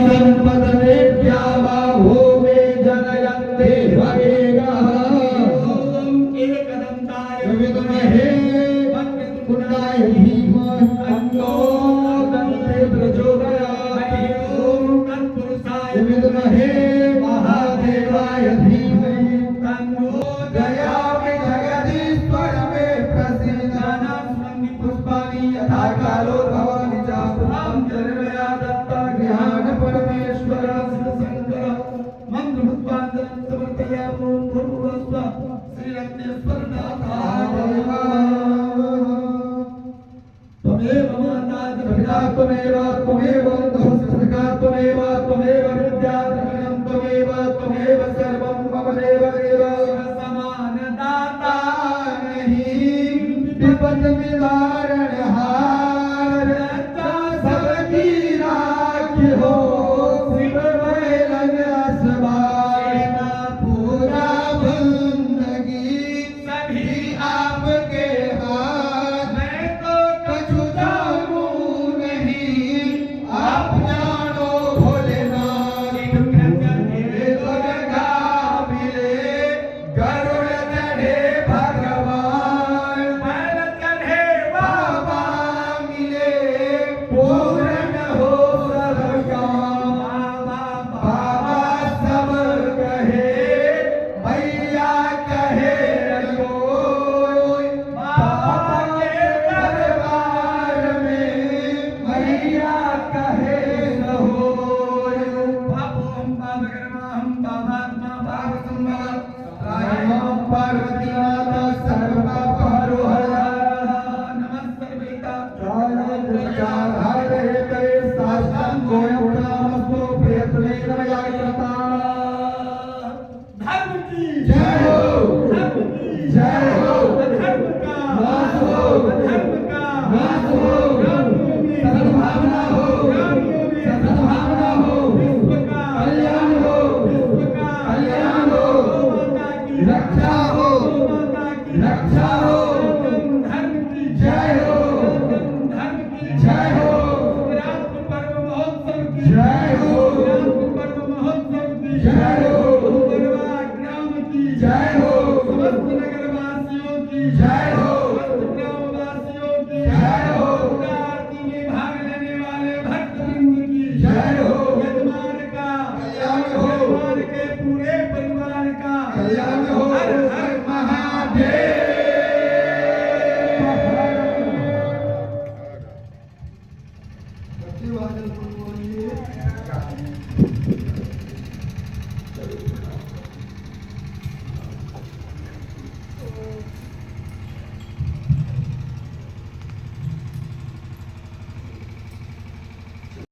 संपदनेभ्या भूमे जनयन्ते भवेगः एकदन्ताय विद्महे कुण्डाय धीमहि तन्नो दन्ते प्रचोदयात् तत्पुरुषाय विद्महे महादेवाय धीमहि तन्नो दयामि जगदीश्वर मे प्रसीद पुष्पाणि यथा कालो भवानि चाहं जन्मया दत्ता ज्ञान परमेश्वर शंकर मंत्र पुष्पांजलि समर्पयामि भूर्भुवस्व श्री रत्नेश्वर नाथाय त्वमेव माता पिता त्वमेव त्वमेव बन्धुः त्वमेव त्वमेव विद्या त्वमेव सर्वं मम देव देव समान दाता नहीं विपद निवारण हार सबकी राखी हो शिव लग असबार पूरा जिंदगी सभी आपके हाथ मैं तो कछु जानू नहीं आप जानो भोलेनाथ हे दुर्गा मिले गरुड़ चढ़े भगवान पैर चढ़े बाबा मिले पूर्ण हो सब काम बाबा सब कहे भैया कहे रजोई बाबा के दरबार में भैया कहे रहोई पार्वती माता सर्वा पारो धर्म की जय हो धर्म की जय हो धर्म का नाश हो धर्म का नाश हो सद्भावना हो सद्भावना हो विश्व का कल्याण हो विश्व का कल्याण हो माता की रक्षा हो माता की रक्षा हो धर्म की जय हो धर्म की जय हो राष्ट्र पर्व महोत्सव की जय हो राष्ट्र पर्व महोत्सव की जय हो गरबा ग्राम की जय हो समस्त नगरवासियों की जय हो समस्त ग्रामवासियों की जय हो आरती में भाग लेने वाले भक्तवृंद की जय हो यजमान का कल्याण हो यजमान के पूरे परिवार का कल्याण हो हर हर महादेव महादेव